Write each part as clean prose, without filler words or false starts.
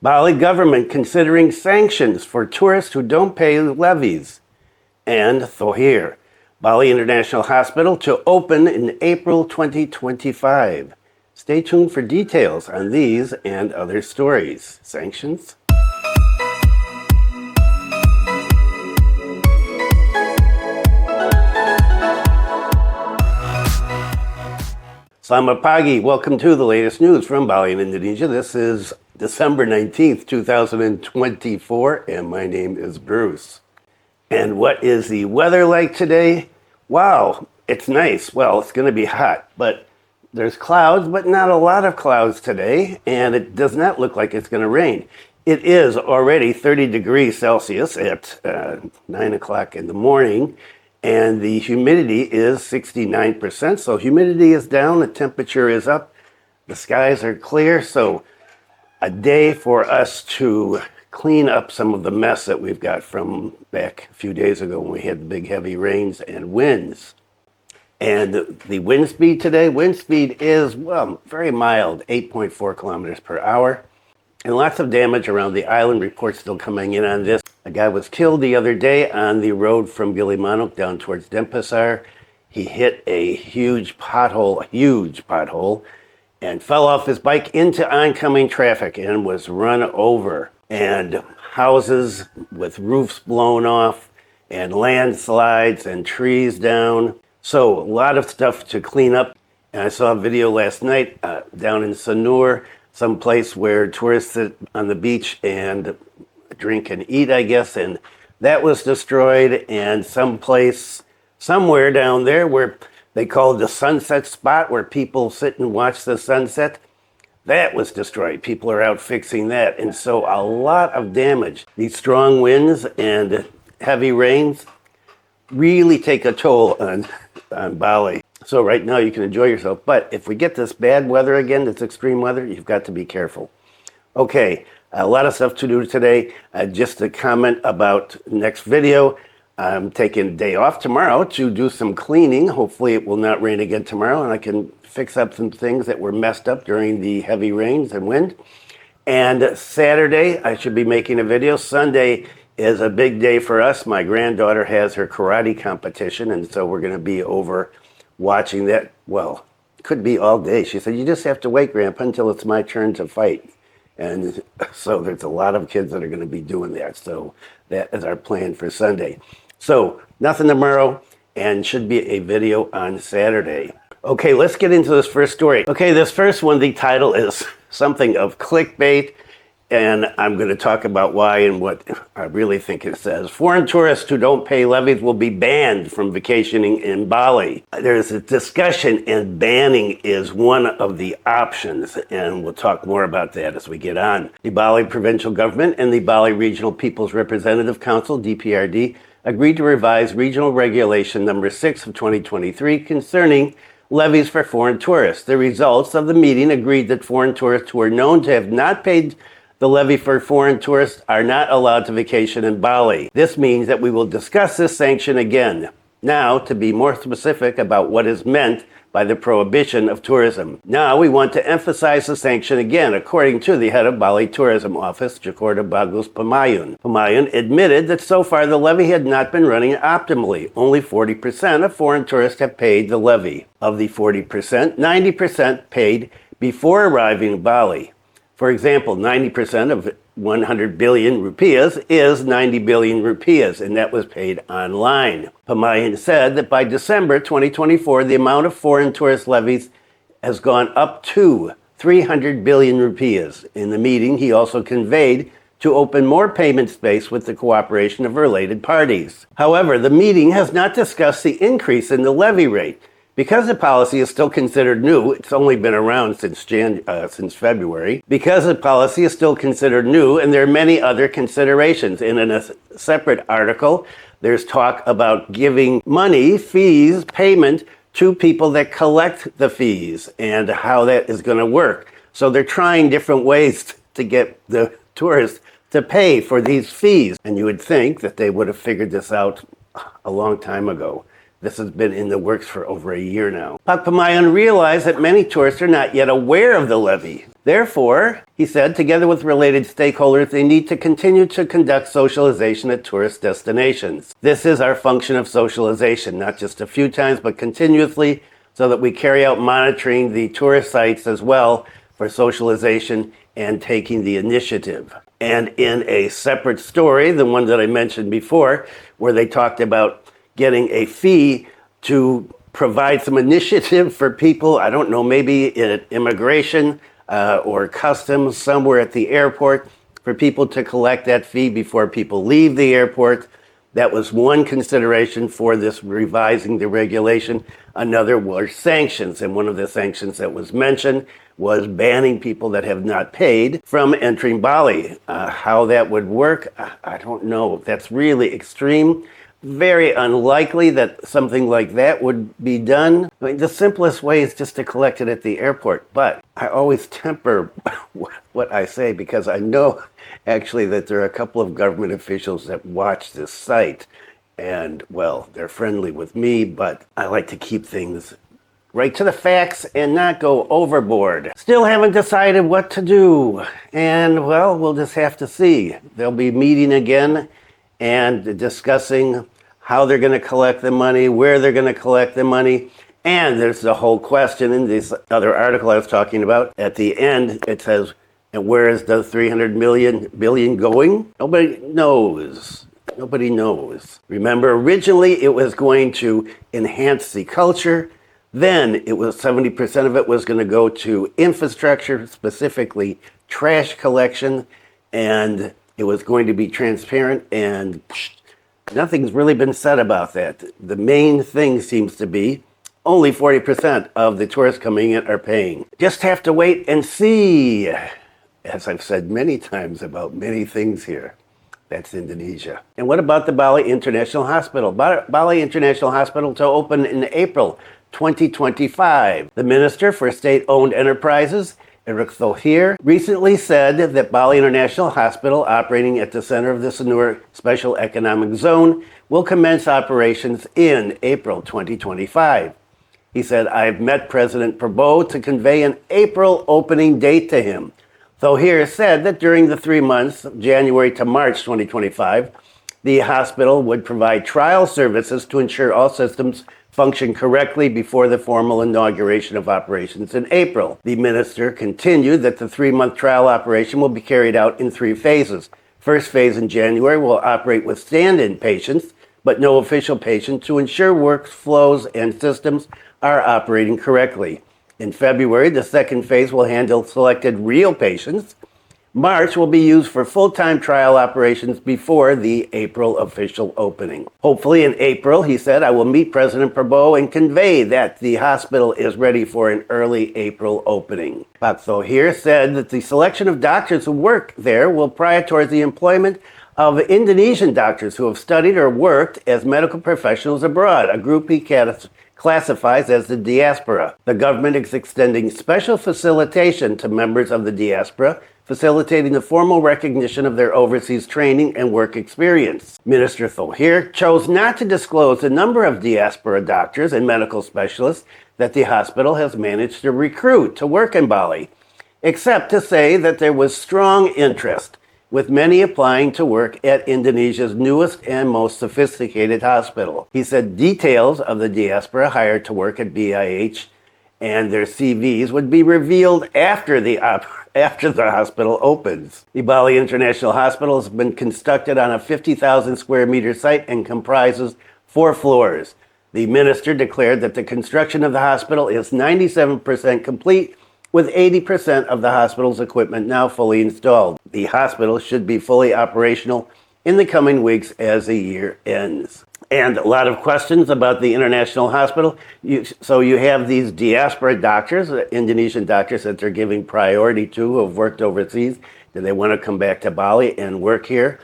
Bali Government considering sanctions for tourists who don't pay levies. And Thohir, Bali International Hospital to open in April 2025. Stay tuned for details on these and other stories. Sanctions? Selamat pagi. Welcome to the latest news from Bali in Indonesia. This is December 19th, 2024, and my name is Bruce. And what is the weather like today? Wow, it's nice. Well, it's going to be hot, but there's clouds, but not a lot of clouds today, and it does not look like it's going to rain. It is already 30 degrees Celsius at 9 o'clock in the morning, and the humidity is 69%. So humidity is down, the temperature is up, the skies are clear. So a day for us to clean up some of the mess that we've got from back a few days ago when we had the big heavy rains and winds. And the wind speed today, wind speed is, well, very mild, 8.4 kilometers per hour. And lots of damage around the island. Reports still coming in on this. A guy was killed the other day on the road from Gilimanuk down towards Denpasar. He hit a huge pothole, and fell off his bike into oncoming traffic and was run over. And houses with roofs blown off, and landslides and trees down. So a lot of stuff to clean up. And I saw a video last night down in Sanur, some place where tourists sit on the beach and drink and eat, I guess, and that was destroyed. And somewhere down there where they called the sunset spot, where people sit and watch the sunset, that was destroyed. People are out fixing that. And so a lot of damage. These strong winds and heavy rains really take a toll on Bali. So right now you can enjoy yourself. But if we get this bad weather again, this extreme weather, you've got to be careful. Okay, a lot of stuff to do today. Just a comment about next video. I'm taking a day off tomorrow to do some cleaning. Hopefully it will not rain again tomorrow, and I can fix up some things that were messed up during the heavy rains and wind. And Saturday, I should be making a video. Sunday is a big day for us. My granddaughter has her karate competition, and so we're going to be over watching that. Well, it could be all day. She said, "You just have to wait, Grandpa, until it's my turn to fight." And so there's a lot of kids that are going to be doing that. So that is our plan for Sunday. So nothing tomorrow, and should be a video on Saturday. Okay, let's get into this first story. Okay, this first one, the title is something of clickbait, and I'm going to talk about why and what I really think it says. Foreign tourists who don't pay levies will be banned from vacationing in Bali. There's a discussion, and banning is one of the options, and we'll talk more about that as we get on. The Bali Provincial Government and the Bali Regional People's Representative Council, DPRD, agreed to revise Regional Regulation Number 6 of 2023 concerning levies for foreign tourists. The results of the meeting agreed that foreign tourists who are known to have not paid the levy for foreign tourists are not allowed to vacation in Bali. This means that we will discuss this sanction again. Now, to be more specific about what is meant by the prohibition of tourism. Now, we want to emphasize the sanction again, according to the head of Bali Tourism Office, Jakarta Bagus Pemayon. Pemayon admitted that so far the levy had not been running optimally. Only 40% of foreign tourists have paid the levy. Of the 40%, 90% paid before arriving in Bali. For example, 90% of 100 billion rupiahs is 90 billion rupiahs, and that was paid online. Pemayon said that by December 2024, the amount of foreign tourist levies has gone up to 300 billion rupiahs. In the meeting, he also conveyed to open more payment space with the cooperation of related parties. However, the meeting has not discussed the increase in the levy rate. Because the policy is still considered new, it's only been around since February. Because the policy is still considered new, and there are many other considerations. In a separate article, there's talk about giving money, fees, payment to people that collect the fees and how that is going to work. So they're trying different ways to get the tourists to pay for these fees. And you would think that they would have figured this out a long time ago. This has been in the works for over a year now. Pak Pamayan realized that many tourists are not yet aware of the levy. Therefore, he said, together with related stakeholders, they need to continue to conduct socialization at tourist destinations. This is our function of socialization, not just a few times, but continuously, so that we carry out monitoring the tourist sites as well for socialization and taking the initiative. And in a separate story, the one that I mentioned before, where they talked about getting a fee to provide some initiative for people, I don't know, maybe in immigration or customs somewhere at the airport, for people to collect that fee before people leave the airport. That was one consideration for this revising the regulation. Another was sanctions, and one of the sanctions that was mentioned was banning people that have not paid from entering Bali. How that would work, I don't know. That's really extreme. Very unlikely that something like that would be done. I mean, the simplest way is just to collect it at the airport. But I always temper what I say, because I know actually that there are a couple of government officials that watch this site. And, well, they're friendly with me, but I like to keep things right to the facts and not go overboard. Still haven't decided what to do. And, well, we'll just have to see. They'll be meeting again and discussing how they're going to collect the money, where they're going to collect the money. And there's the whole question in this other article I was talking about. At the end, it says, and where is the 300 billion going? Nobody knows. Nobody knows. Remember, originally it was going to enhance the culture. Then it was 70% of it was going to go to infrastructure, specifically trash collection, and it was going to be transparent, and nothing's really been said about that. The main thing seems to be only 40% of the tourists coming in are paying. Just have to wait and see. As I've said many times about many things here, that's Indonesia. And what about the Bali International Hospital? Bali International Hospital to open in April 2025. The Minister for State-Owned Enterprises, Minister Thohir, recently said that Bali International Hospital, operating at the center of the Sanur Special Economic Zone, will commence operations in April 2025. He said, I've met President Prabowo to convey an April opening date to him. Thohir said that during the 3 months, January to March 2025, the hospital would provide trial services to ensure all systems function correctly before the formal inauguration of operations in April. The minister continued that the 3-month trial operation will be carried out in 3 phases. First phase in January will operate with stand-in patients, but no official patient, to ensure workflows and systems are operating correctly. In February, the second phase will handle selected real patients. March will be used for full-time trial operations before the April official opening. Hopefully in April, he said, I will meet President Prabowo and convey that the hospital is ready for an early April opening. Pak Thohir said that the selection of doctors who work there will prioritize the employment of Indonesian doctors who have studied or worked as medical professionals abroad, a group he classifies as the diaspora. The government is extending special facilitation to members of the diaspora, facilitating the formal recognition of their overseas training and work experience. Minister Thohir chose not to disclose the number of diaspora doctors and medical specialists that the hospital has managed to recruit to work in Bali, except to say that there was strong interest, with many applying to work at Indonesia's newest and most sophisticated hospital. He said details of the diaspora hired to work at BIH and their CVs would be revealed after the hospital opens. The Bali International Hospital has been constructed on a 50,000 square meter site and comprises 4 floors. The minister declared that the construction of the hospital is 97% complete, with 80% of the hospital's equipment now fully installed. The hospital should be fully operational in the coming weeks as the year ends. And a lot of questions about the international hospital. So you have these diaspora doctors, Indonesian doctors that they're giving priority to, who have worked overseas. Do they want to come back to Bali and work here?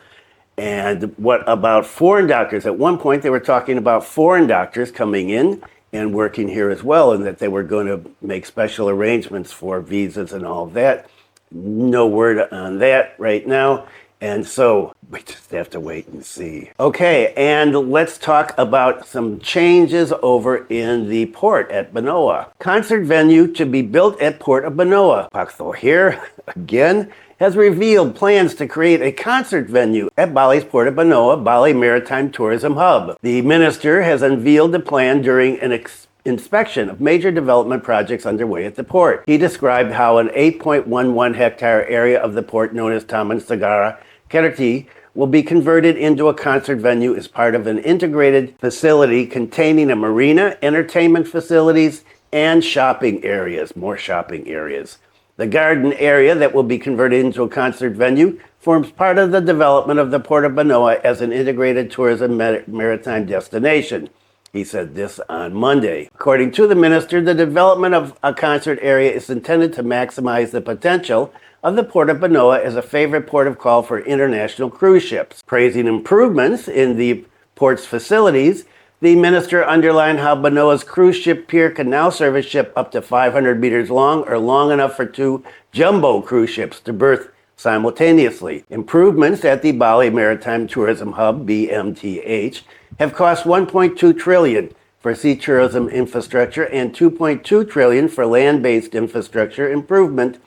And what about foreign doctors? At one point, they were talking about foreign doctors coming in and working here as well, and that they were going to make special arrangements for visas and all of that. No word on that right now. And so we just have to wait and see. Okay, and let's talk about some changes over in the port at Benoa. Concert venue to be built at Port of Benoa. Minister Thohir, again, has revealed plans to create a concert venue at Bali's Port of Benoa, Bali Maritime Tourism Hub. The minister has unveiled the plan during an inspection of major development projects underway at the port. He described how an 8.11 hectare area of the port known as Taman Sagara Kerti will be converted into a concert venue as part of an integrated facility containing a marina, entertainment facilities, and shopping areas, more shopping areas. The garden area that will be converted into a concert venue forms part of the development of the Port of Benoa as an integrated tourism maritime destination. He said this on Monday. According to the minister, the development of a concert area is intended to maximize the potential of the Port of Benoa as a favorite port of call for international cruise ships. Praising improvements in the port's facilities, the minister underlined how Benoa's cruise ship pier can now service ship up to 500 meters long or long enough for 2 jumbo cruise ships to berth simultaneously. Improvements at the Bali Maritime Tourism Hub, BMTH, have cost $1.2 trillion for sea tourism infrastructure and $2.2 trillion for land-based infrastructure improvement,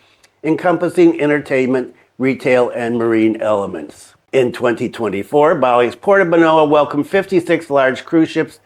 encompassing entertainment, retail, and marine elements. In 2024, Bali's Port of Benoa welcomed 56 large cruise ships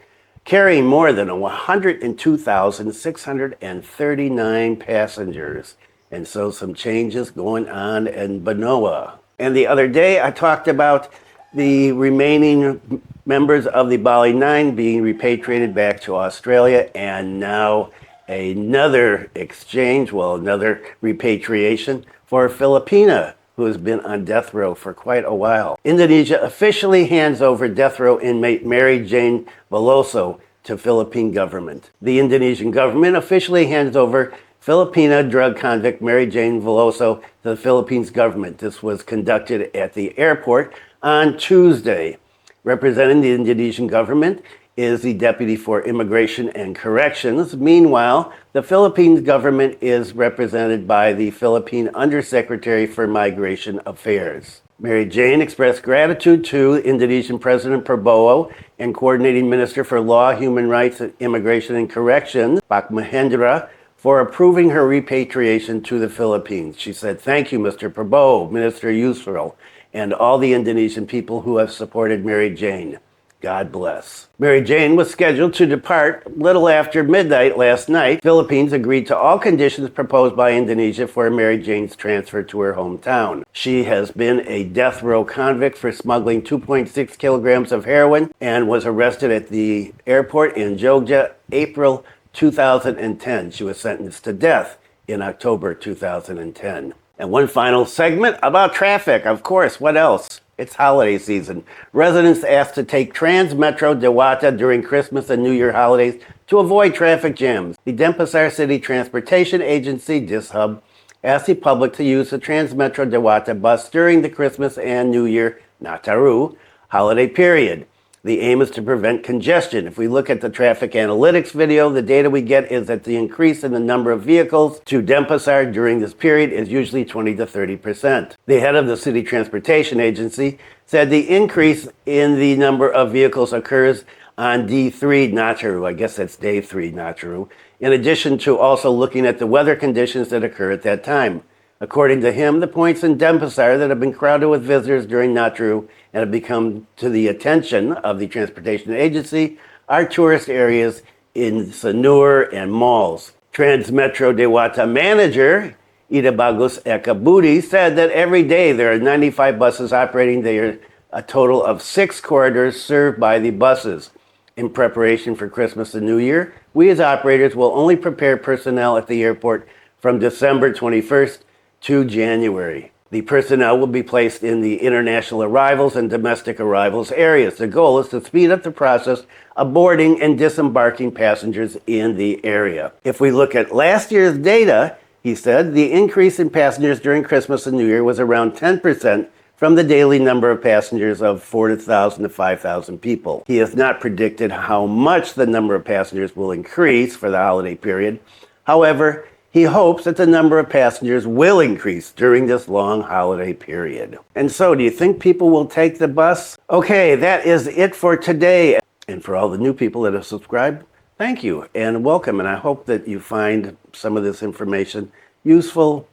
carrying more than 102,639 passengers. And so some changes going on in Benoa. And the other day I talked about the remaining members of the Bali 9 being repatriated back to Australia, and now another exchange, another repatriation for Filipina, who has been on death row for quite a while. Indonesia officially hands over death row inmate Mary Jane Veloso to Philippine government. The Indonesian government officially hands over Filipina drug convict Mary Jane Veloso to the Philippines government. This was conducted at the airport on Tuesday. Representing the Indonesian government is the Deputy for Immigration and Corrections. Meanwhile, the Philippines government is represented by the Philippine Undersecretary for Migration Affairs. Mary Jane expressed gratitude to Indonesian President Prabowo and Coordinating Minister for Law, Human Rights, Immigration and Corrections, Pak Mahendra, for approving her repatriation to the Philippines. She said, "Thank you, Mr. Prabowo, Minister Yusril, and all the Indonesian people who have supported Mary Jane. God bless." Mary Jane was scheduled to depart little after midnight last night. Philippines agreed to all conditions proposed by Indonesia for Mary Jane's transfer to her hometown. She has been a death row convict for smuggling 2.6 kilograms of heroin and was arrested at the airport in Jogja, April 2010. She was sentenced to death in October 2010. And one final segment about traffic. Of course, what else? It's holiday season. Residents asked to take Trans Metro Dewata during Christmas and New Year holidays to avoid traffic jams. The Denpasar City Transportation Agency, DISHub, asked the public to use the Trans Metro Dewata bus during the Christmas and New Year Nataru holiday period. The aim is to prevent congestion. If we look at the traffic analytics video, the data we get is that the increase in the number of vehicles to Denpasar during this period is usually 20 to 30%. The head of the City Transportation Agency said the increase in the number of vehicles occurs on D3 Nataru, I guess that's day 3 Nataru, in addition to also looking at the weather conditions that occur at that time. According to him, the points in Denpasar that have been crowded with visitors during Nataru and have become to the attention of the transportation agency are tourist areas in Sanur and malls. Trans Metro Dewata manager Ida Bagus Ekabudi said that every day there are 95 buses operating. There are a total of 6 corridors served by the buses. In preparation for Christmas and New Year, we as operators will only prepare personnel at the airport from December 21st to January. The personnel will be placed in the international arrivals and domestic arrivals areas. The goal is to speed up the process of boarding and disembarking passengers in the area. If we look at last year's data, he said, the increase in passengers during Christmas and New Year was around 10% from the daily number of passengers of 4,000 to 5,000 people. He has not predicted how much the number of passengers will increase for the holiday period. However, He hopes that the number of passengers will increase during this long holiday period. And so, do you think people will take the bus? Okay, that is it for today. And for all the new people that have subscribed, thank you and welcome. And I hope that you find some of this information useful,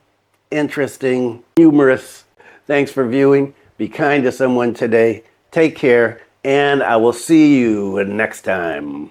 interesting, humorous. Thanks for viewing. Be kind to someone today. Take care, and I will see you next time.